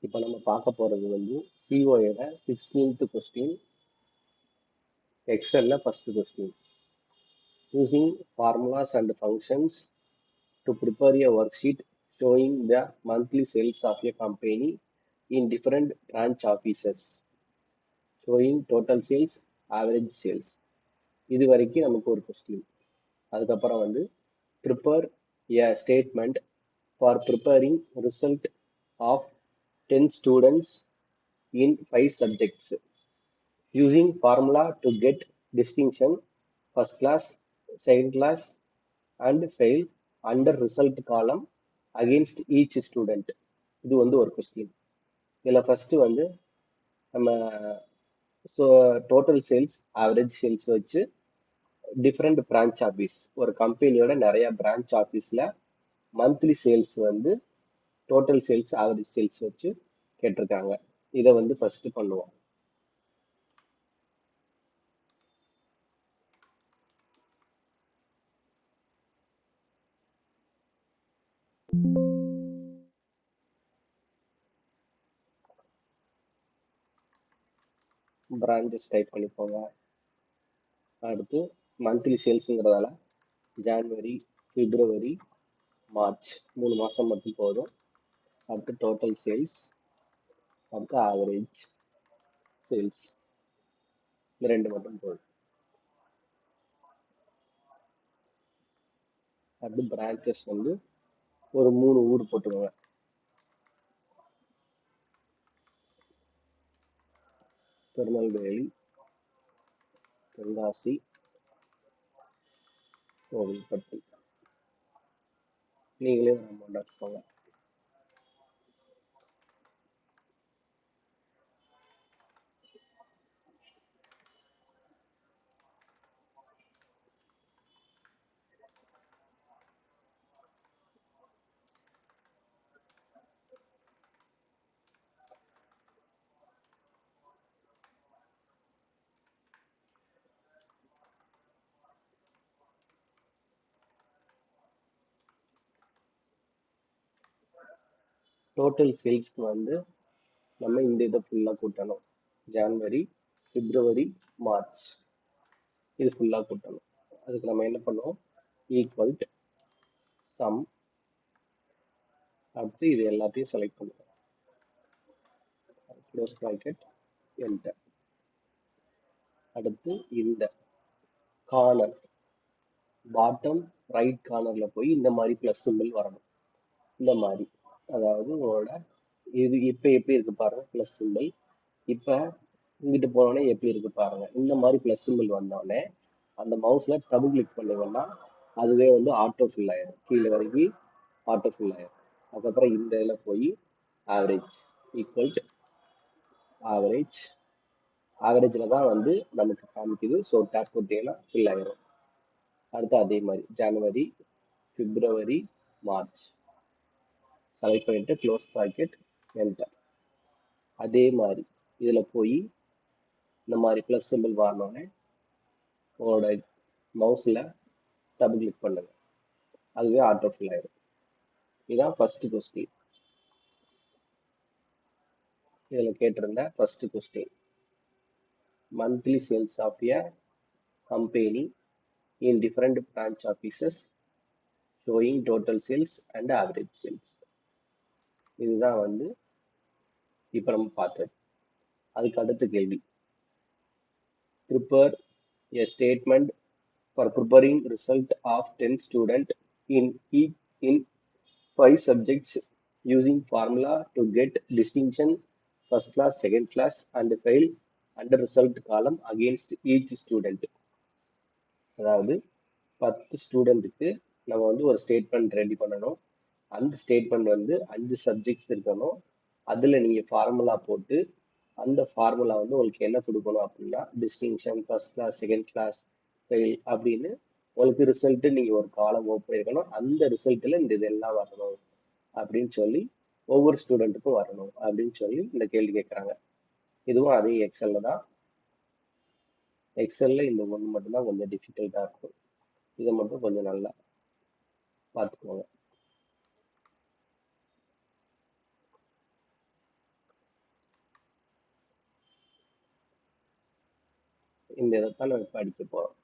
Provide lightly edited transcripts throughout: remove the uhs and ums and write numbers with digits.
இப்போ நம்ம பார்க்க போகிறது வந்து சிஓயோட 16th கொஸ்டின், எக்ஸலில் first question. Using formulas and functions to prepare a worksheet showing the monthly sales of a company in different branch offices, showing total sales, average sales. இது வரைக்கும் நமக்கு ஒரு கொஸ்டின். அதுக்கப்புறம் வந்து prepare a statement for preparing result of 10 students in 5 subjects using formula to get distinction, first class, second class and fail under result column against each student. இது வந்து ஒரு question. இதில் ஃபஸ்ட்டு வந்து நம்ம டோட்டல் சேல்ஸ், ஆவரேஜ் சேல்ஸ் வச்சு different branch office, ஒரு கம்பெனியோட நிறைய பிரான்ச் ஆஃபீஸில் மந்த்லி சேல்ஸ் வந்து டோட்டல் சேல்ஸ், ஆவரேஜ் சேல்ஸ் வச்சு கேட்டிருக்காங்க. இதை வந்து ஃபஸ்ட்டு பண்ணுவோம். பிரான்ச்சஸ் டைப் பண்ணிப்போங்க. அடுத்து மந்த்லி சேல்ஸுங்கிறதால ஜான்வரி, பிப்ரவரி, மார்ச் 3 மாதம் மட்டும் போதும். அடுத்து டோட்டல் சேல்ஸ், அடுத்து ஆவரேஜ் சேல்ஸ், இந்த 2 மட்டும் போதும். அடுத்து பிரான்ச்சஸ் வந்து ஒரு 3 ஊர் போட்டுக்கோங்க. திருநெல்வேலி, தென்காசி, கோவில்பட்டி. நீங்களே ஒரு அமௌண்ட் வச்சுக்கோங்க. டோட்டல் சேல்ஸ்க்கு வந்து நம்ம இந்த இதை ஃபுல்லாக கூட்டணும். ஜான்வரி, பிப்ரவரி, மார்ச் இது ஃபுல்லாக கூட்டணும். அதுக்கு நம்ம என்ன பண்ணுவோம், ஈக்குவல் சம், அடுத்து இது எல்லாத்தையும் செலக்ட் பண்ணுவோம், க்ளோஸ் ப்ராக்கெட், என்டர். அடுத்து இந்த கார்னர், பாட்டம் ரைட் கார்னரில் போய் இந்த மாதிரி ப்ளஸ் சிம்பிள் வரணும். இந்த மாதிரி, அதாவது உங்களோட இது இப்போ எப்படி இருக்கு பாருங்க ப்ளஸ் சிம்பிள். இப்போ இங்கிட்டு போனோடனே எப்படி இருக்கு பாருங்க. இந்த மாதிரி ப்ளஸ் சிம்பிள் வந்தோடனே அந்த மவுஸில் டபுள் கிளிக் பண்ணுங்கன்னா அதுவே வந்து ஆட்டோ ஃபில் ஆயிடும். கீழே வரைக்கும் ஆட்டோ ஃபில் ஆயிடும். அதுக்கப்புறம் இந்த இதில் போய் ஆவரேஜ் ஈக்குவல் ஆவரேஜ், ஆவரேஜில் தான் வந்து நமக்கு காமிக்குது. ஸோ டேப் கொடுத்தீங்கன்னா ஃபில் ஆயிடும். அடுத்து அதே மாதிரி ஜனவரி, பிப்ரவரி, மார்ச் செலக்ட் பண்ணிட்டு க்ளோஸ் ப்ராக்கெட், என்டர். அதே மாதிரி இதில் போய் இந்த மாதிரி ப்ளஸ் சிம்பிள் வரணுன்னே உங்களோட மவுஸில் டபுள் கிளிக் பண்ணுங்க, அதுவே ஆட்டோ ஃபில் ஆயிடும். இதுதான் ஃபர்ஸ்ட் கொஸ்டின். இதில் கேட்டிருந்த first question, monthly sales of a company in different branch offices showing total sales and average sales. இதுதான் வந்து இப்போ நம்ம பார்த்தது. அதுக்கு அடுத்த கேள்வி, prepare a statement for preparing result of 10 student in 5 subjects using formula to get distinction, first class, second class and fail under result column against each student. அதாவது 10 ஸ்டூடெண்ட்டுக்கு நம்ம வந்து ஒரு ஸ்டேட்மெண்ட் ரெடி பண்ணணும். அந்த ஸ்டேட்மெண்ட் வந்து 5 சப்ஜெக்ட்ஸ் இருக்கணும். அதில் நீங்கள் ஃபார்முலா போட்டு அந்த ஃபார்முலா வந்து உங்களுக்கு என்ன கொடுக்கணும் அப்படின்னா distinction, first class, second class, fail அப்படின்னு உங்களுக்கு ரிசல்ட்டு நீங்கள் ஒரு காலம் ஓப்பன் பண்ணியிருக்கணும். அந்த ரிசல்ட்டில் இந்த இதெல்லாம் வரணும் அப்படின்னு சொல்லி ஒவ்வொரு ஸ்டூடெண்ட்டுக்கும் வரணும் அப்படின்னு சொல்லி இந்த கேள்வி கேட்குறாங்க. இதுவும் அதே எக்ஸலில் தான். எக்ஸலில் இந்த ஒன்று மட்டும்தான் கொஞ்சம் டிஃபிகல்ட்டாக இருக்கும். இதை மட்டும் கொஞ்சம் நல்லா பார்த்துக்கோங்க. இந்த இதைத்தான் நம்ம இப்போ அடிக்க போகிறோம்.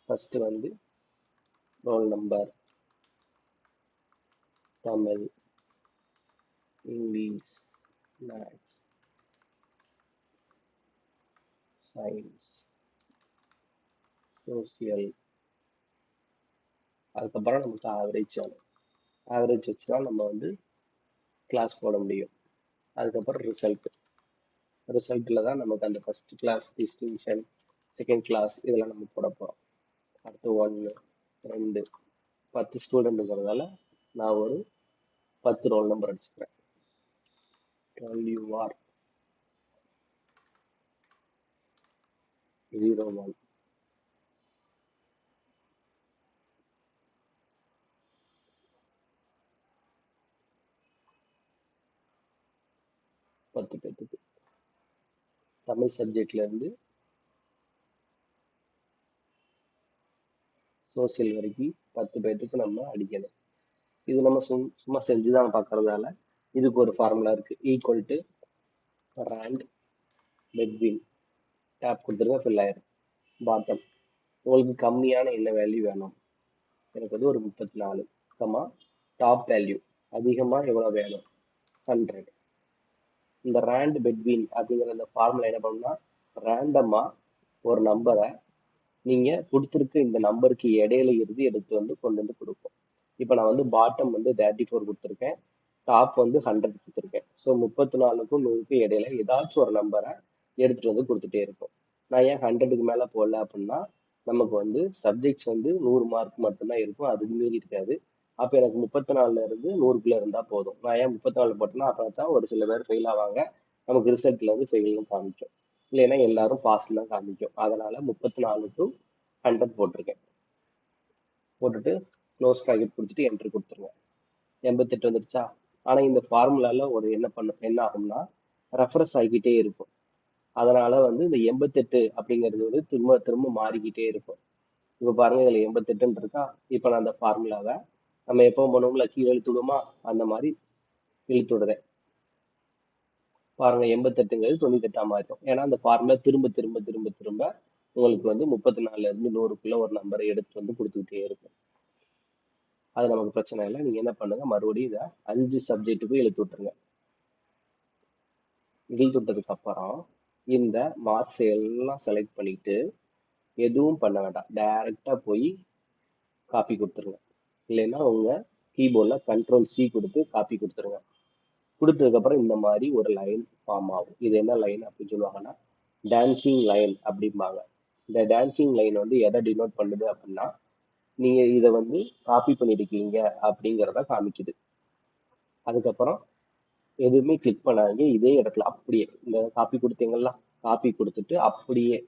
ஃபஸ்ட்டு வந்து roll number, Tamil, English, maths, science, social, அதுக்கப்புறம் நமக்கு ஆவரேஜ் ஆகும். ஆவரேஜ் வச்சு தான் நம்ம வந்து கிளாஸ் போட முடியும். அதுக்கப்புறம் ரிசல்ட்டில் தான் நமக்கு அந்த first class, distinction, second class இதெல்லாம் நம்ம போட போகிறோம். அடுத்து 1, 2, 10 ஸ்டூடெண்ட்டுங்கிறதால நான் ஒரு 10 ரோல் நம்பர் அடிச்சுக்கிறேன். 12UR 01. பத்து பேர்த்துக்கு தமிழ் சப்ஜெக்ட்லேருந்து சோசியல் வரைக்கும் 10 பேர்த்துக்கு நம்ம அடிக்கணும். இது நம்ம சும்மா செஞ்சு தான் பார்க்கறதால இதுக்கு ஒரு ஃபார்முலா இருக்குது. Equal to rand between tab கொடுத்துருங்க, ஃபில் ஆயிரும். பாட்டம் உங்களுக்கு கம்மியான என்ன வேல்யூ வேணும், எனக்கு வந்து ஒரு 34, டாப் வேல்யூ அதிகமாக எவ்வளோ வேணும், 100. இந்த ரேண்ட் பெட்வீன் அப்படிங்கிற அந்த ஃபார்முலா என்ன பண்ணணும்னா, ரேண்டமாக ஒரு நம்பரை நீங்கள் கொடுத்துருக்க இந்த நம்பருக்கு இடையில இருந்து எடுத்து வந்து கொண்டு வந்து கொடுப்போம். இப்போ நான் வந்து பாட்டம் வந்து 34 கொடுத்துருக்கேன், டாப் வந்து 100 கொடுத்துருக்கேன். ஸோ 34க்கும் 100க்கும் இடையில ஏதாச்சும் ஒரு நம்பரை எடுத்துகிட்டு வந்து கொடுத்துட்டே இருக்கும். நான் ஏன் 100க்கு மேலே போடல அப்படின்னா, நமக்கு வந்து சப்ஜெக்ட்ஸ் வந்து 100 மார்க் மட்டும்தான் இருக்கும், அதுக்கு மீறி இருக்காது. அப்போ எனக்கு 34 இருந்து 100க்குள்ள இருந்தால் போதும். நான் ஏன் 34 போட்டேன்னா, அப்போ தான் ஒரு சில பேர் ஃபெயில் ஆவாங்க, நமக்கு ரிசல்ட்டில் வந்து ஃபெயில்னு காமிக்கும். இல்லைன்னா எல்லாரும் பாஸ்ன்னு தான் காமிக்கும். அதனால 34 to 100 போட்டிருக்கேன். போட்டுட்டு க்ளோஸ் ப்ராக்கெட் கொடுத்துட்டு என்ட்ரி கொடுத்துருங்க. 88 வந்துருச்சா? ஆனால் இந்த ஃபார்முலால ஒரு என்ன ஆகும்னா, ரெஃப்ரெஷ் ஆகிக்கிட்டே இருக்கும். அதனால வந்து இந்த 88 அப்படிங்கிறது வந்து திரும்ப திரும்ப மாறிக்கிட்டே இருக்கும். இப்போ பாருங்க, இதில் 88 இருக்கா? இப்போ நான் அந்த ஃபார்முலாவை நம்ம எப்போ பண்ணுவோம்ல, கீழே இழுத்துடுமா, அந்த மாதிரி இழுத்து விடுறேன். பாருங்க, 88ங்கிறது 98 மாறிடும். ஏன்னா அந்த ஃபார்முலா திரும்ப திரும்ப திரும்ப திரும்ப உங்களுக்கு வந்து 34ல இருந்து 100க்குள்ள ஒரு நம்பரை எடுத்து வந்து கொடுத்துக்கிட்டே இருக்கும். அது நமக்கு பிரச்சனை இல்லை. நீங்க என்ன பண்ணுங்க, மறுபடியும் இதை 5 சப்ஜெக்ட்டுக்கும் இழுத்து விட்டுருங்க. இழுத்து விட்டதுக்கு அப்புறம் இந்த மார்க்ஸ் எல்லாம் செலக்ட் பண்ணிட்டு எதுவும் பண்ண வேண்டாம், டைரக்டா போய் காப்பி கொடுத்துருங்க. இல்லைன்னா உங்க கீபோர்ட்ல Ctrl+C கொடுத்து காப்பி கொடுத்துருங்க. கொடுத்ததுக்கப்புறம் இந்த மாதிரி ஒரு லைன் ஃபார்ம் ஆகும். இது என்ன லைன் அப்படின்னு சொல்லுவாங்கன்னா, டான்சிங் லைன் அப்படிம்பாங்க. இந்த டான்சிங் லைன் வந்து எதை டினோட் பண்ணுது அப்படின்னா, நீங்க இதை வந்து காப்பி பண்ணிருக்கீங்க அப்படிங்கிறத காமிக்குது. அதுக்கப்புறம் எதுவுமே கிளிக் பண்ணாங்க, இதே இடத்துல அப்படியே இந்த காப்பி கொடுத்தீங்களா, காப்பி கொடுத்துட்டு அப்படியே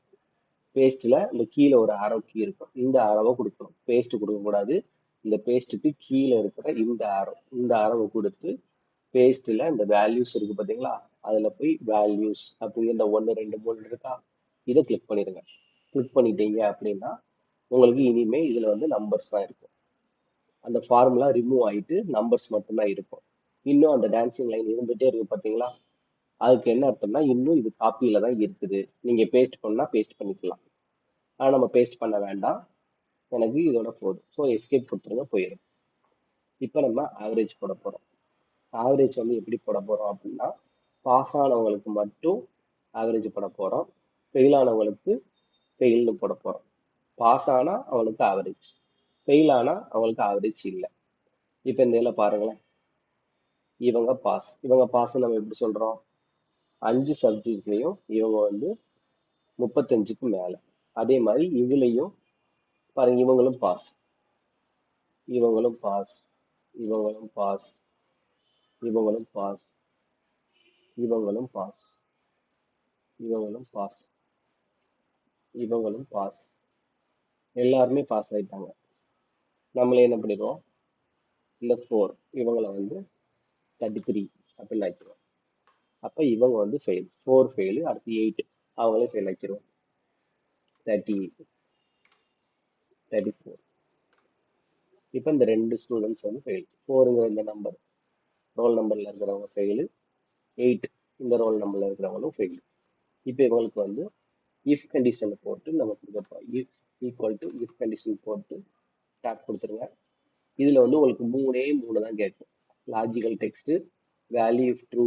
பேஸ்ட்ல இந்த கீழே ஒரு அரோ கீ இருக்கும், இந்த அரவை கொடுக்கணும். பேஸ்ட் கொடுக்கக்கூடாது, இந்த பேஸ்ட்டுக்கு கீழே இருக்கிற இந்த அரவை கொடுத்து பேஸ்ட்ல இந்த வேல்யூஸ் இருக்கு பார்த்தீங்களா, அதுல போய் வேல்யூஸ் அப்படிங்கிற இந்த 1, 2, 3 இருக்கா, இதை கிளிக் பண்ணிடுங்க. கிளிக் பண்ணிட்டீங்க அப்படின்னா உங்களுக்கு இனிமே இதுல வந்து நம்பர்ஸ் தான் இருக்கும். அந்த ஃபார்முலா ரிமூவ் ஆயிட்டு நம்பர்ஸ் மட்டும்தான் இருக்கும். இன்னும் அந்த டான்சிங் லைன் இருந்துட்டே இருக்கு பார்த்தீங்களா, அதுக்கு என்ன அர்த்தம்னா இன்னும் இது காப்பியில தான் இருக்குது. நீங்க பேஸ்ட் பண்ணா பேஸ்ட் பண்ணிக்கலாம், ஆனால் நம்ம பேஸ்ட் பண்ண வேண்டாம், எனக்கு இதோட போதும். ஸோ எஸ்கேப் கொடுத்துருங்க, போயிடும். இப்போ நம்ம ஆவரேஜ் போட போகிறோம். ஆவரேஜ் வந்து எப்படி போட போகிறோம் அப்படின்னா, பாஸ் ஆனவங்களுக்கு மட்டும் ஆவரேஜ் போட போகிறோம், ஃபெயில் ஆனவங்களுக்கு ஃபெயில்னு போட போகிறோம். பாஸ் ஆனால் அவங்களுக்கு ஆவரேஜ், ஃபெயில் ஆனால் அவங்களுக்கு ஆவரேஜ் இல்லை. இப்போ இந்த இதில் பாருங்களேன், இவங்க பாஸ் நம்ம எப்படி சொல்கிறோம், 5 சப்ஜெக்ட்லேயும் இவங்க வந்து 35க்கு மேலே. அதே மாதிரி இதுலேயும் பாருங்க, இவங்களும் பாஸ், இவங்களும் பாஸ், இவங்களும் பாஸ், இவங்களும் பாஸ், இவங்களும் பாஸ், இவங்களும் பாஸ், இவங்களும் பாஸ், எல்லாருமே பாஸ் ஆயிட்டாங்க. நம்மளே என்ன பண்ணிடுவோம், இந்த 4 இவங்களை வந்து 33 அப்படின்னு ஆக்கிடுவோம். அப்போ இவங்க வந்து ஃபெயில், 4 ஃபெயிலு, அடுத்து 8 அவங்களே ஃபெயில் ஆக்கிடுவோம். 38, 34. இப்போ இந்த 2 ஸ்டூடெண்ட்ஸ் வந்து ஃபெயில். 4ங்கிற இந்த நம்பர் ரோல் நம்பரில் இருக்கிறவங்க ஃபெயிலு, 8 இந்த ரோல் நம்பரில் இருக்கிறவங்களும் ஃபெயிலு. இப்போ இவங்களுக்கு வந்து இஃப் கண்டிஷனை போட்டு நம்ம கொடுக்கப்போம். If equal to if condition போட்டு டேப் கொடுத்துருங்க. இதில் வந்து உங்களுக்கு 3 தான் கேட்கும். Logical text, value if true,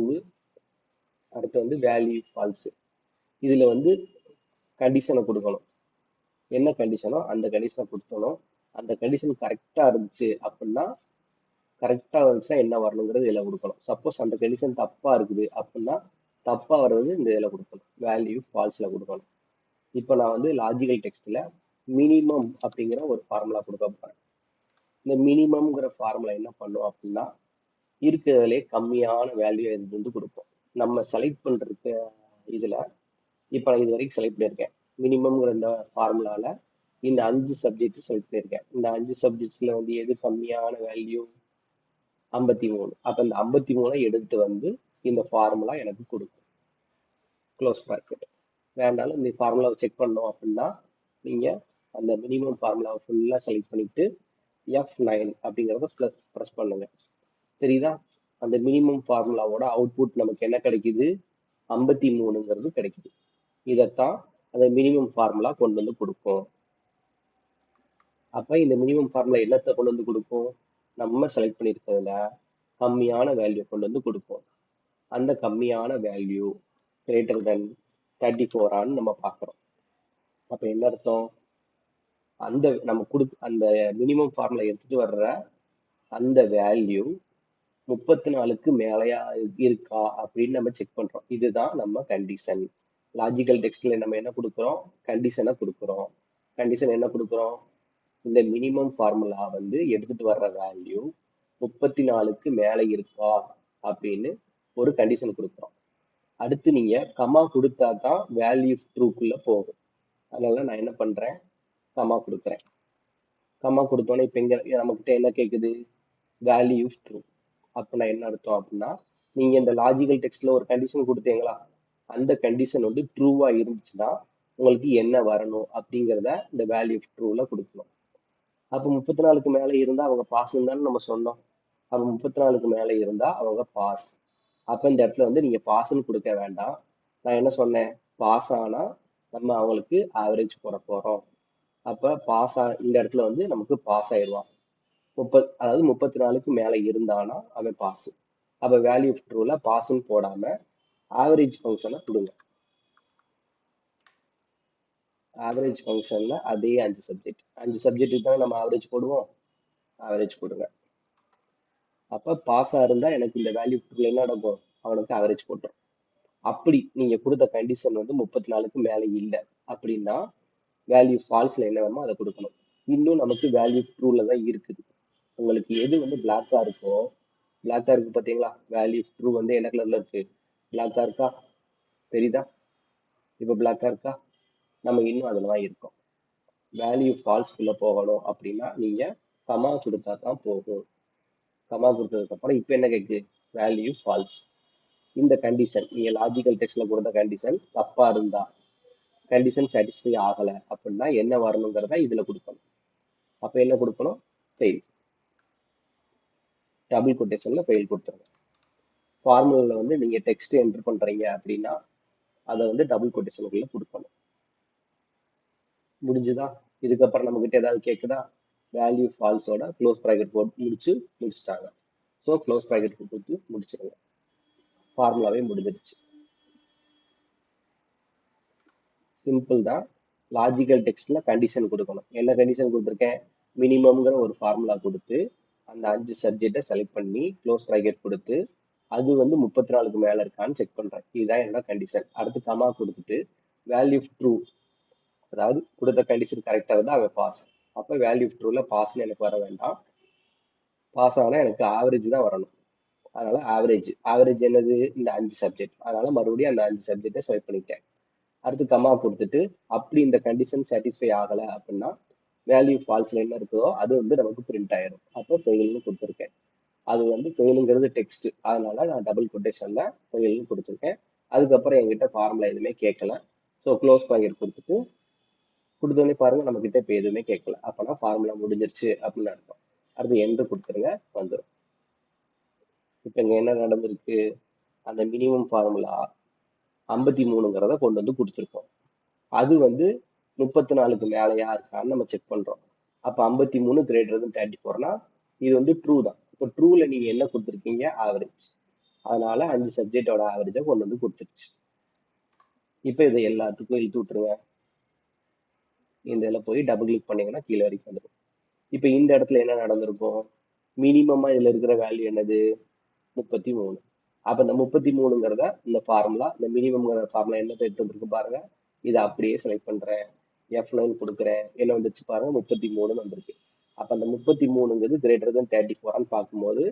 அடுத்து வந்து வேல்யூ ஃபால்ஸு. இதில் வந்து கண்டிஷனை கொடுக்கணும். என்ன கண்டிஷனோ அந்த கண்டிஷனை கொடுக்கணும். அந்த கண்டிஷன் கரெக்டாக இருந்துச்சு அப்படின்னா, கரெக்டாக இருந்துச்சுன்னா என்ன வரணுங்கிறது இதில் கொடுக்கணும். சப்போஸ் அந்த கண்டிஷன் தப்பாக இருக்குது அப்படின்னா தப்பாக வர்றது இந்த இதில் கொடுக்கணும். வேல்யூ ஃபால்ஸில் கொடுக்கணும். இப்போ நான் வந்து லாஜிக்கல் டெக்ஸ்ட்டில் மினிமம் அப்படிங்கிற ஒரு ஃபார்முலா கொடுக்க போகிறேன். இந்த மினிமம்ங்கிற ஃபார்முலா என்ன பண்ணும் அப்படின்னா, இருக்கிறதுலே கம்மியான வேல்யூ இது வந்து கொடுப்போம். நம்ம செலக்ட் பண்ணுறதுக்கு இதில் இப்போ நான் இது வரைக்கும் செலக்ட் பண்ணியிருக்கேன். மினிமம்ங்கிற இந்த ஃபார்முலாவில் இந்த 5 சப்ஜெக்ட் செலக்ட் பண்ணியிருக்கேன். இந்த 5 சப்ஜெக்ட்ஸில் வந்து எது கம்மியான வேல்யூ? 53. அப்போ இந்த 53 எடுத்து வந்து இந்த ஃபார்முலா எனக்கு கொடுக்கும். Close bracket. வேண்டாலும் இந்த ஃபார்முலாவை செக் பண்ணோம் அப்படின்னா நீங்கள் அந்த மினிமம் ஃபார்முலாவை ஃபுல்லாக செலக்ட் பண்ணிவிட்டு F9 அப்படிங்கிறத ப்ரெஸ் பண்ணுங்க. தெரியுதா? அந்த மினிமம் ஃபார்முலாவோட அவுட்புட் நமக்கு என்ன கிடைக்குது? 53ங்கிறது கிடைக்குது. இதைத்தான் அந்த மினிமம் ஃபார்முலா கொண்டு வந்து கொடுக்கும். அப்போ இந்த மினிமம் ஃபார்முலா என்னத்தை கொண்டு வந்து கொடுக்கும்? நம்ம செலக்ட் பண்ணியிருக்கிறதுல கம்மியான வேல்யூ கொண்டு வந்து கொடுப்போம். அந்த கம்மியான வேல்யூ கிரேட்டர் தென் 34 நம்ம பார்க்குறோம். அப்போ என்ன அர்த்தம்? அந்த நம்ம அந்த மினிமம் ஃபார்முலா எடுத்துட்டு வர்ற அந்த வேல்யூ 34க்கு மேலையா இருக்கா அப்படின்னு நம்ம செக் பண்றோம். இதுதான் நம்ம கண்டிஷன். லாஜிக்கல் டெக்ஸ்ட்ல நம்ம என்ன கொடுக்குறோம்? கண்டிஷனை கொடுக்குறோம். கண்டிஷன் என்ன கொடுக்குறோம்? இந்த மினிமம் ஃபார்முலா வந்து எடுத்துட்டு வர்ற வேல்யூ 34க்கு மேலே இருக்கா அப்படின்னு ஒரு கண்டிஷன் கொடுக்குறோம். அடுத்து நீங்க கமா கொடுத்தா தான் வேல்யூ ட்ரூக்குள்ள போகும். அதனால நான் என்ன பண்றேன்? கமா கொடுக்குறேன். கமா கொடுத்தோன்னே இப்போ இங்க நம்மகிட்ட என்ன கேட்குது? Value true. அப்போ நான் என்ன அர்த்தம் அப்படின்னா, நீங்க இந்த லாஜிக்கல் டெக்ஸ்ட்ல ஒரு கண்டிஷன் கொடுத்தீங்களா, அந்த கண்டிஷன் வந்து ட்ரூவா இருந்துச்சுன்னா உங்களுக்கு என்ன வரணும் அப்படிங்கிறத இந்த வேல்யூ ட்ரூல கொடுக்கணும். அப்போ 34க்கு மேலே இருந்தால் அவங்க பாஸ்ன்னு தானே நம்ம சொன்னோம். அப்போ 34க்கு மேலே இருந்தால் அவங்க பாஸ். அப்போ இந்த இடத்துல வந்து நீங்கள் பாஸ்ன்னு கொடுக்க வேண்டாம். நான் என்ன சொன்னேன்? பாஸ் ஆனால் நம்ம அவங்களுக்கு ஆவரேஜ் போட போகிறோம். அப்போ இந்த இடத்துல வந்து நமக்கு பாஸ் ஆயிடுவான். அதாவது 34க்கு மேலே இருந்தானா அவன் பாஸ். அப்போ வேல்யூ ட்ரூல பாஸ்ன்னு போடாமல் ஆவரேஜ் ஃபங்க்ஷனை கொடுங்க. ஆவரேஜ் ஃபங்க்ஷனில் அதே 5 சப்ஜெக்ட்டுக்கு தான் நம்ம ஆவரேஜ் போடுவோம். ஆவரேஜ் கொடுங்க. அப்போ பாஸாக இருந்தால் எனக்கு இந்த வேல்யூ ட்ரூல என்ன நடக்கும்? அவனுக்கு ஆவரேஜ் போட்டுரும். அப்படி நீங்கள் கொடுத்த கண்டிஷன் வந்து 34க்கு மேலே இல்லை அப்படின்னா வேல்யூ ஃபால்ஸில் என்ன வேணுமோ அதை கொடுக்கணும். இன்னும் நமக்கு வேல்யூ ட்ரூவில் தான் இருக்குது. உங்களுக்கு எது வந்து பிளாக்காக இருக்கோ, பிளாக்காக இருக்குது பார்த்தீங்களா? வேல்யூ ட்ரூ வந்து என்ன கலரில் இருக்குது? பிளாக்காக இருக்கா? தெரியுதா? இப்போ பிளாக்காக இருக்கா? நம்ம இன்னும் அதில் தான் இருக்கோம். வேல்யூ ஃபால்ஸ்குள்ளே போகணும் அப்படின்னா நீங்கள் கமா கொடுத்தா தான் போகும். கமா கொடுத்ததுக்கப்புறம் இப்போ என்ன கேட்குது? Value false. இந்த கண்டிஷன் நீங்கள் லாஜிக்கல் டெஸ்ட்டில் கொடுத்த கண்டிஷன் தப்பாக இருந்தா, கண்டிஷன் சாட்டிஸ்ஃபை ஆகலை அப்படின்னா என்ன வரணுங்கிறத இதில் கொடுக்கணும். அப்போ என்ன கொடுக்கணும்? ஃபெயில். டபுள் கொட்டேஷனில் ஃபெயில் கொடுத்துருங்க. ஃபார்முலாவில் வந்து நீங்கள் டெக்ஸ்ட் என்ட்ரு பண்ணுறீங்க அப்படின்னா அதை வந்து டபுள் கொட்டேஷனுக்குள்ளே கொடுக்கணும். முடிஞ்சுதா? இதுக்கப்புறம் நம்மக்கிட்ட ஏதாவது கேட்குதா? வேல்யூ ஃபால்ஸோட க்ளோஸ் ப்ராக்கெட் போட்டு முடிச்சுட்டாங்க. ஸோ க்ளோஸ் ப்ராக்கெட் கொடுத்து முடிச்சிருங்க. ஃபார்முலாவே முடிஞ்சிருச்சு. சிம்பிள் தான். லாஜிக்கல் டெக்ஸ்ட்ல கண்டிஷன் கொடுக்கணும். என்ன கண்டிஷன் கொடுத்துருக்கேன்? மினிமம்ங்கிற ஒரு ஃபார்முலா கொடுத்து அந்த 5 சப்ஜெக்டை செலக்ட் பண்ணி க்ளோஸ் ப்ராக்கெட் கொடுத்து அது வந்து 34க்கு மேலே இருக்கான்னு செக் பண்ணுறேன். இதுதான் என்ன கண்டிஷன். அடுத்து கமா கொடுத்துட்டு வேல்யூ ட்ரூ, அதாவது கொடுத்த கண்டிஷன் கரெக்டாக இருந்தால் அவன் பாஸ். அப்போ வேல்யூ ட்ரூவில் பாஸ்ன்னு எனக்கு வர வேண்டாம். பாஸ் ஆனால் எனக்கு ஆவரேஜ் தான் வரணும். அதனால ஆவரேஜ் என்னது? இந்த 5 சப்ஜெக்ட். அதனால மறுபடியும் அந்த 5 சப்ஜெக்டை செலக்ட் பண்ணிட்டேன். அடுத்து கமா கொடுத்துட்டு அப்படி இந்த கண்டிஷன் சாட்டிஸ்ஃபை ஆகலை அப்படின்னா வேல்யூ ஃபால்ஸில் என்ன இருக்குதோ அது வந்து நமக்கு பிரிண்ட் ஆயிடும். அப்போ ஃபெயில்னு கொடுத்துருக்கேன். அது வந்து ஃபெயிலுங்கிறது டெக்ஸ்ட், அதனால நான் டபுள் கொட்டேஷனில் ஃபெயில்னு கொடுத்துருக்கேன். அதுக்கப்புறம் என்கிட்ட ஃபார்முலா எதுவுமே கேட்கல. ஸோ க்ளோஸ் ப்ராக்கெட் கொடுத்துட்டு கொடுத்தோடனே பாருங்க நம்ம கிட்ட இப்போ எதுவுமே கேட்கல. அப்போனா ஃபார்முலா முடிஞ்சிருச்சு அப்படின்னு அர்த்தம். அடுத்து என்ட்ரு கொடுத்துருங்க, வந்துடும். இப்போ இங்கே என்ன நடந்திருக்கு, அந்த மினிமம் ஃபார்முலா 53ங்கிறத கொண்டு வந்து கொடுத்துருக்கோம். அது வந்து 34க்கு மேலேயா இருக்கான்னு நம்ம செக் பண்ணுறோம். அப்போ 53 கிரேட்டர் தென் 34னா இது வந்து ட்ரூ தான். இப்போ ட்ரூவில் நீங்கள் என்ன கொடுத்துருக்கீங்க, ஆவரேஜ். அதனால 5 சப்ஜெக்டோட ஆவரேஜை கொண்டு வந்து கொடுத்துருச்சு. இப்போ இதை எல்லாத்துக்கும் இழுத்து விட்டுருங்க. இந்த இதில் போய் டபுள் கிளிக் பண்ணீங்கன்னா கீழே வரைக்கும் வந்துடும். இப்போ இந்த இடத்துல என்ன நடந்திருக்கும், மினிமமாக இதில் இருக்கிற வேல்யூ என்னது, 33. அப்போ இந்த 33ங்கிறத இந்த ஃபார்முலா, இந்த மினிமம்ங்கிற ஃபார்முலா என்ன எடுத்து வந்துருக்கு பாருங்க. இதை அப்படியே செலக்ட் பண்ணுறேன், F9 கொடுக்குறேன், என்ன வந்துருச்சு பாருங்க, 33ன்னு வந்திருக்கு. அப்போ அந்த 33ங்கிறது கிரேட்டர் தென் 34 பார்க்கும்போது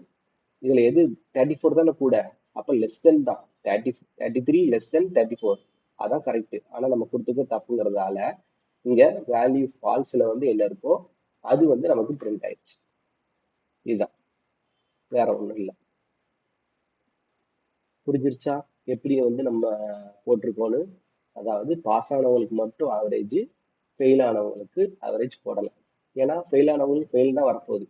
இதில் எது 34 தானே கூட, அப்போ லெஸ் தென் தான். 33 லெஸ் தென் 34 அதான் கரெக்டு. ஆனால் நம்ம கொடுத்துக்க தப்புங்கிறதால இங்கே வேல்யூ ஃபால்ஸில் வந்து என்ன இருக்கோ அது வந்து நமக்கு பிரிண்ட் ஆயிடுச்சு. இதுதான், வேற ஒன்றும் இல்லை. புரிஞ்சிருச்சா எப்படி வந்து நம்ம போட்டிருக்கோன்னு? அதாவது பாஸ் ஆனவங்களுக்கு மட்டும் ஆவரேஜ், ஃபெயில் ஆனவங்களுக்கு ஆவரேஜ் போடலாம். ஏன்னா ஃபெயில் ஆனவங்களுக்கு ஃபெயில் தான் வரப்போகுது,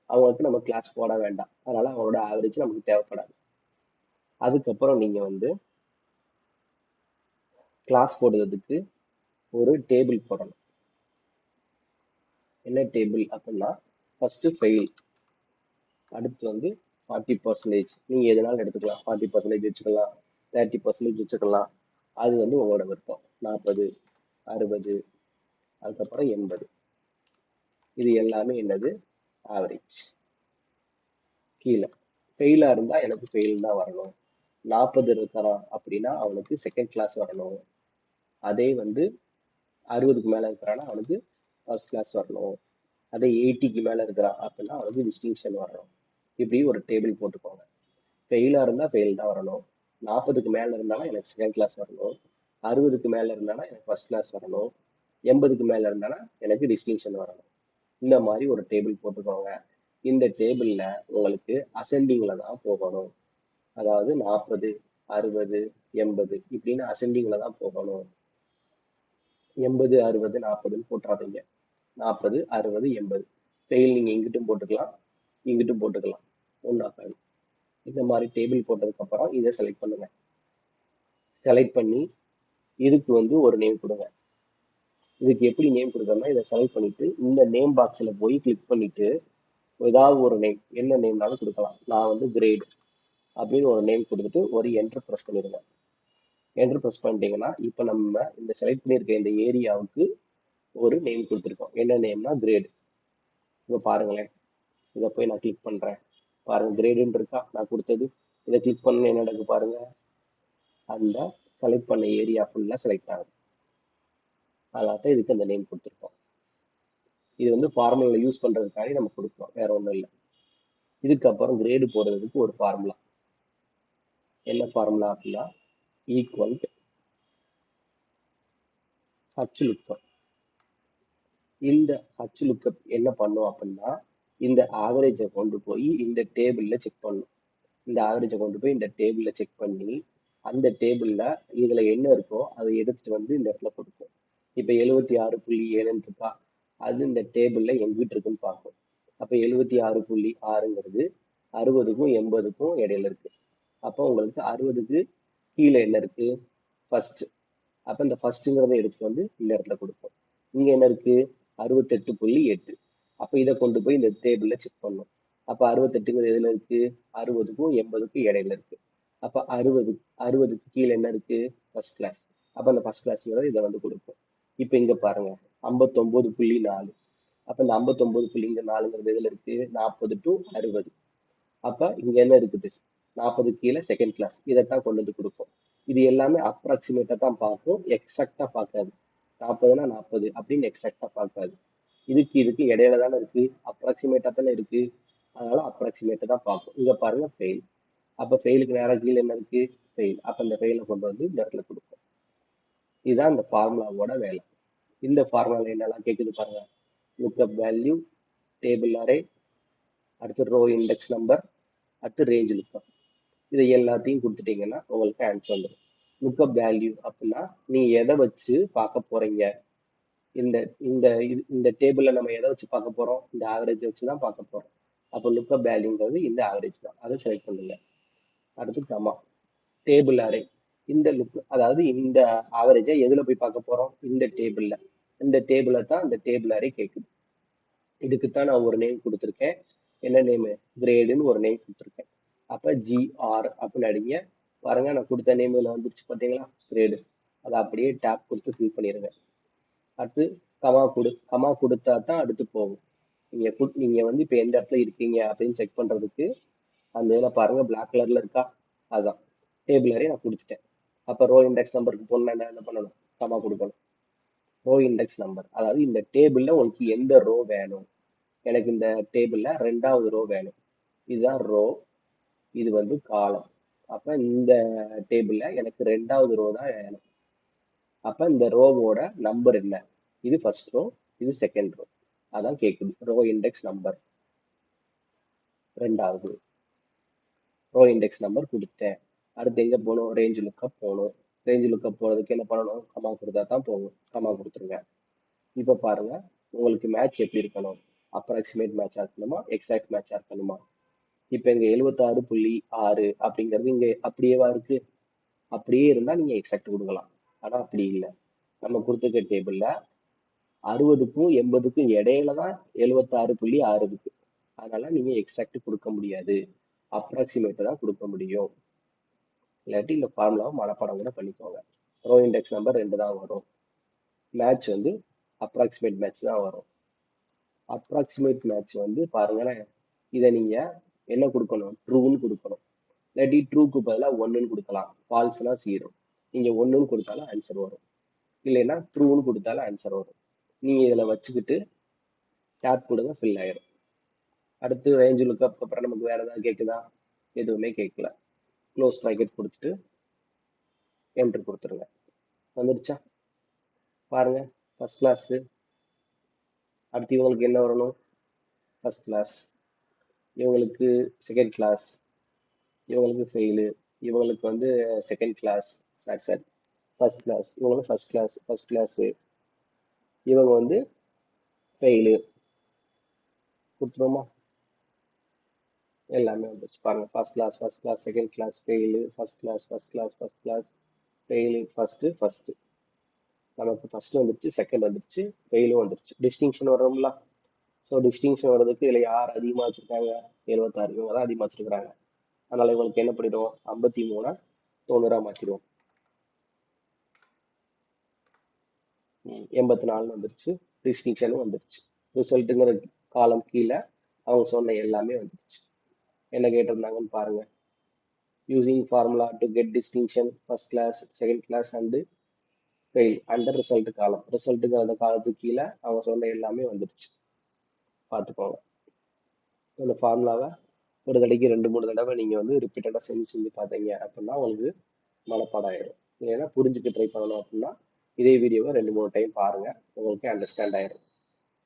அவங்களுக்கு நம்ம கிளாஸ் போட வேண்டாம். அதனால அவங்களோட ஆவரேஜ் நமக்கு தேவைப்படாது. அதுக்கப்புறம் நீங்க வந்து கிளாஸ் போடுறதுக்கு ஒரு டேபிள் போடணும். என்ன டேபிள் அப்படின்னா, ஃபர்ஸ்ட் ஃபெயில், அடுத்து வந்து 40%. நீங்க எதனாலும் எடுத்துக்கலாம், 40% வச்சுக்கலாம், 30% வச்சுக்கலாம். அது வந்து உங்களோட விருப்பம். 40, 60, அதுக்கப்புறம் 80. இது எல்லாமே என்னது, ஆவரேஜ். கீழே ஃபெயிலா இருந்தா எனக்கு ஃபெயில் தான் வரணும். 40 இருக்கிறான் அப்படின்னா அவனுக்கு செகண்ட் கிளாஸ் வரணும். அதே வந்து 60க்கு மேல இருக்கிறான்னா அவனுக்கு ஃபர்ஸ்ட் கிளாஸ் வரணும். அதே 80க்கு மேல இருக்கிறான் அப்படின்னா அவனுக்கு டிஸ்டிங்ஷன் வரணும். இப்படி ஒரு டேபிள் போட்டுக்கோங்க. ஃபெயிலா இருந்தா ஃபெயில் தான் வரணும், 40க்கு மேல இருந்தாலும் எனக்கு செகண்ட் கிளாஸ் வரணும், 60க்கு மேல இருந்தானா எனக்கு ஃபர்ஸ்ட் கிளாஸ் வரணும், 80க்கு மேல இருந்தானா எனக்கு டிஸ்டிங்ஷன் வரணும். இந்த மாதிரி ஒரு டேபிள் போட்டுக்கோங்க. இந்த டேபிள்ல உங்களுக்கு அசெண்டிங்ல தான் போகணும். அதாவது 40, 60, 80 இப்படின்னு அசெண்டிங்ல தான் போகணும். 80, 60, 40ன்னு போட்டுறாதீங்க. 40, 60, 80 ஃபெயில் நீங்க இங்கிட்டும் போட்டுக்கலாம், இங்கிட்டும் போட்டுக்கலாம், ஒன்றாகாது. இந்த மாதிரி டேபிள் போட்டதுக்கு அப்புறம் இதை செலக்ட் பண்ணுங்க. செலக்ட் பண்ணி இதுக்கு வந்து ஒரு நேம் கொடுங்க. இதுக்கு எப்படி நேம் கொடுக்கணும்னா, இதை செலக்ட் பண்ணிட்டு இந்த நேம் பாக்ஸில் போய் கிளிக் பண்ணிட்டு ஏதாவது ஒரு நேம், என்ன நேம்னாலும் கொடுக்கலாம். நான் வந்து கிரேட் அப்படின்னு ஒரு நேம் கொடுத்துட்டு ஒரு என்டர் ப்ரெஸ் பண்ணிடுங்க. என்டர் ப்ரெஸ் பண்ணிட்டீங்கன்னா இப்போ நம்ம இந்த செலக்ட் பண்ணியிருக்க இந்த ஏரியாவுக்கு ஒரு நேம் கொடுத்துருக்கோம். என்ன நேம்னா கிரேடு. இப்போ பாருங்களேன், இதை போய் நான் கிளிக் பண்ணுறேன், பாருங்க கிரேடுன்னு இருக்கா நான் கொடுத்தது. இதை கிளிக் பண்ண என்ன நடக்கு பாருங்க, அந்த செலக்ட் பண்ண ஏரியா ஃபுல்லாக செலக்ட் ஆகுது. அதனால தான் இதுக்கு அந்த நேம் கொடுத்துருக்கோம். இது வந்து ஃபார்முலா யூஸ் பண்ணுறதுக்காக நம்ம கொடுக்குறோம், வேற ஒன்றும் இல்லை. இதுக்கப்புறம் கிரேடு போடுறதுக்கு ஒரு ஃபார்முலா. என்ன ஃபார்முலா அப்படின்னா, ஈக்குவல் ஹச் லுக்கப். இந்த ஹச் லுக்கப் என்ன பண்ணும் அப்படின்னா, இந்த ஆவரேஜை கொண்டு போய் இந்த டேபிளில் செக் பண்ணும். இந்த ஆவரேஜை கொண்டு போய் இந்த டேபிளில் செக் பண்ணி அந்த டேபிளில் இதில் என்ன இருக்கோ அதை எடுத்துட்டு வந்து இந்த இடத்துல கொடுக்கும். இப்போ 76.7 இருக்கா, அது இந்த டேபிளில் எங்கிட்ட இருக்குன்னு பார்க்கும். அப்போ 76.6ங்கிறது 60க்கும் 80க்கும் இடையில இருக்கு. அப்போ உங்களுக்கு 60க்கு கீழே என்ன இருக்கு, ஃபர்ஸ்ட். அப்போ இந்த ஃபர்ஸ்ட்டுங்கிறத எடுத்துட்டு வந்து இந்த இடத்துல கொடுக்கும். இங்கே என்ன இருக்கு, 68.8. அப்போ இதை கொண்டு போய் இந்த டேபிளில் செக் பண்ணும். அப்போ 68ங்கிறது எதில் இருக்கு, 60க்கும் 80க்கும் இடையில இருக்கு. அப்போ 60க்கு கீழே என்ன இருக்கு, ஃபர்ஸ்ட் கிளாஸ். அப்போ அந்த ஃபர்ஸ்ட் கிளாஸ்ங்கிறத இதை வந்து கொடுக்கும். இப்போ இங்கே பாருங்க 59.4. அப்போ இந்த 59.4ங்கிறது எதில் இருக்கு, 40 to 60. அப்போ இங்கே என்ன இருக்குது, 40 கீழே செகண்ட் கிளாஸ். இதைத்தான் கொண்டு வந்து கொடுக்கும். இது எல்லாமே அப்ராக்சிமேட்டாக தான் பார்க்கும், எக்ஸாக்டாக பார்க்காது. 40னா 40 அப்படின்னு எக்ஸாக்டாக பார்க்காது. இதுக்கு இடையில தானே இருக்கு, அப்ராக்சிமேட்டாக தானே இருக்கு, அதனால அப்ராக்சிமேட்டாக தான் பார்க்கும். இங்கே பாருங்க ஃபெயில். அப்போ ஃபெயிலுக்கு நேராக கீழே என்ன இருக்கு, ஃபெயில். அப்போ இந்த ஃபெயிலை கொண்டு வந்து இந்த இடத்துல கொடுக்கும். இதுதான் இந்த ஃபார்முலாவோட வேலை. இந்த ஃபார்முலா என்னெல்லாம் கேட்குது பாருங்க, லுக்அப் வேல்யூ, டேபிள் அரே, அடுத்து ரோ இண்டெக்ஸ் நம்பர், அடுத்து ரேஞ்ச் லுக்அப். இதை எல்லாத்தையும் கொடுத்துட்டீங்கன்னா உங்களுக்கு ஆன்சர் வந்துடும். லுக்அப் வேல்யூ அப்படின்னா நீங்க எதை வச்சு பார்க்க போறீங்க, இந்த இந்த இந்த டேபிளில் நம்ம எதை வச்சு பார்க்க போகிறோம்? இந்த ஆவரேஜை வச்சு தான் பார்க்க போகிறோம். அப்போ லுக்கப் வேல்யூங்கிறது இந்த ஆவரேஜ் தான், அதை செலக்ட் பண்ணுங்க. அடுத்து கமா டேபிள் அரே. இந்த லுக் அதாவது இந்த ஆவரேஜை எதில் போய் பார்க்க போகிறோம்? இந்த டேபிளில். இந்த டேபிளை தான் இந்த டேபிள் அரே கேட்குது. இதுக்குத்தான் நான் ஒரு நேம் கொடுத்துருக்கேன். என்ன நேமு? கிரேடுன்னு ஒரு நேம் கொடுத்துருக்கேன். அப்போ ஜிஆர் அப்படின்னு அடிங்க. பாருங்க, நான் கொடுத்த நேம் இதில் வந்துருச்சு பார்த்தீங்களா? கிரேடு. அதை அப்படியே டேப் கொடுத்து ஃபில் பண்ணிடுங்க. அடுத்து கமா கொடுத்தா தான் அடுத்து போகும். நீங்கள் வந்து இப்போ எந்த இடத்துல இருக்கீங்க அப்படின்னு செக் பண்ணுறதுக்கு அந்த இதில் பாருங்கள், பிளாக் கலரில் இருக்கா? அதுதான் டேபிள் அரே நான் கொடுத்துட்டேன். அப்போ ரோ இண்டெக்ஸ் நம்பருக்கு போனால் என்ன பண்ணணும்? கமா கொடுக்கணும். ரோ இண்டெக்ஸ் நம்பர், அதாவது இந்த டேபிளில் உங்களுக்கு எந்த ரோ வேணும்? எனக்கு இந்த டேபிளில் 2வது ரோ வேணும். இதுதான் ரோ, இது வந்து காலம். அப்போ இந்த டேபிளில் எனக்கு 2வது ரோ தான் வேணும். அப்போ இந்த ரோவோட நம்பர் என்ன? இது ஃபர்ஸ்ட் ரோ, இது செகண்ட் ரோ. அதான் கேட்குது. ரோ இண்டெக்ஸ் நம்பர் 2வது ரோ இண்டெக்ஸ் நம்பர் கொடுத்தேன். அடுத்து எங்கே போகணும்? ரேஞ்ச் லுக்கப் போகணும். ரேஞ்ச் லுக்கப் போகிறதுக்கு என்ன பண்ணணும்? கமா கொடுத்தா தான் போகும். கமா கொடுத்துருங்க. இப்போ பாருங்க, உங்களுக்கு மேட்ச் எப்படி இருக்கணும்? அப்ராக்சிமேட் மேட்சாக இருக்கணுமா, எக்ஸாக்ட் மேட்சாக இருக்கணுமா? இப்போ இங்கே 76.6 அப்படிங்கிறது இங்கே அப்படியேவா இருக்கு? அப்படியே இருந்தால் நீங்கள் எக்ஸாக்ட் கொடுக்கலாம். ஆனால் அப்படி இல்லை. நம்ம கொடுத்துருக்க டேபிளில் 60க்கும் 80க்கும் இடையில தான் 76.6 இருக்கு. அதனால நீங்கள் எக்ஸாக்ட் கொடுக்க முடியாது, அப்ராக்சிமேட்டு தான் கொடுக்க முடியும். இல்லாட்டி இந்த ஃபார்முலாவை மனப்பாடம் கூட பண்ணிக்கோங்க. ரோ இண்டெக்ஸ் நம்பர் 2 தான் வரும். மேட்ச் வந்து அப்ராக்சிமேட் மேட்ச் தான் வரும். அப்ராக்சிமேட் மேட்ச் வந்து பாருங்களேன், இதை நீங்கள் என்ன கொடுக்கணும்? ட்ரூன்னு கொடுக்கணும். இல்லாட்டி ட்ரூக்கு பதிலாக 1ன்னு கொடுக்கலாம். ஃபால்ஸ்னா 0. நீங்கள் 1ன்னு கொடுத்தாலும் ஆன்சர் வரும், இல்லைன்னா ட்ரூன்னு கொடுத்தாலும் ஆன்சர் வரும். நீங்கள் இதில் வச்சுக்கிட்டு டேப் கொடுங்க, ஃபில் ஆயிரும். அடுத்து ரேஞ்ச் லுக்கப் அப்புறம் நமக்கு வேறு ஏதாவது கேட்குதா? எதுவுமே கேட்கல. க்ளோஸ் ப்ராக்கெட் கொடுத்துட்டு என்ட்ரு கொடுத்துருங்க. வந்துடுச்சா? பாருங்க, ஃபர்ஸ்ட் கிளாஸு. அடுத்து இவங்களுக்கு என்ன வரணும்? First class. இவங்களுக்கு செகண்ட் கிளாஸ். இவங்களுக்கு ஃபெயிலு. இவங்களுக்கு வந்து செகண்ட் கிளாஸ். சரி ஃபர்ஸ்ட் கிளாஸ். இவங்களுக்கு ஃபர்ஸ்ட் கிளாஸு. இவங்க வந்து ஃபெயிலு கொடுத்துருவோமா? எல்லாமே வந்துருச்சு பாருங்க. First class, second class, fail, first class, fail, first. நமக்கு ஃபர்ஸ்ட் வந்துருச்சு, செகண்ட் வந்துருச்சு, ஃபெயிலும் வந்துருச்சு. டிஸ்டிங்ஷன் வரோம்ல. ஸோ டிஸ்டிங்ஷன் வர்றதுக்கு இதில் யார் அதிகமாக வச்சுருக்காங்க? 76. இவங்க தான் அதிகமாக வச்சுருக்குறாங்க. அதனால் இவங்களுக்கு என்ன பண்ணிடுவோம்? 53 90 மாற்றிடுவோம். 84 வந்துருச்சு. டிஸ்டிங்ஷனும் வந்துருச்சு. ரிசல்ட்டுங்கிற காலம் கீழே அவங்க சொன்ன எல்லாமே வந்துருச்சு. என்ன கேட்டிருந்தாங்கன்னு பாருங்க. Using formula to get distinction first class, second class and fail under result column. ரிசல்ட்டுங்கிற அந்த காலத்துக்கு கீழே அவங்க சொன்ன எல்லாமே வந்துருச்சு. பார்த்துக்கோங்க. அந்த ஃபார்முலாவை ஒரு தடவைக்கு 2-3 தடவை நீங்கள் வந்து ரிப்பீட்டடாக செஞ்சு பார்த்தீங்க அப்படின்னா உங்களுக்கு மனப்பாடம் ஆயிடும். இல்லைன்னா புரிஞ்சுக்க ட்ரை பண்ணணும் அப்படின்னா இதே வீடியோவை 2-3 டைம் பாருங்கள், உங்களுக்கு அண்டர்ஸ்டாண்ட் ஆயிடும்.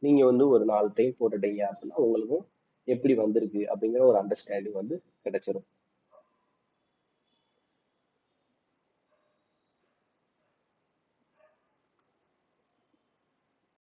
நீங்கள் வந்து ஒரு 4 டைம் போட்டுட்டீங்க அப்படின்னா உங்களுக்கும் எப்படி வந்திருக்கு அப்படிங்கிற ஒரு அண்டர்ஸ்டாண்டிங் வந்து கிடைச்சிரும்.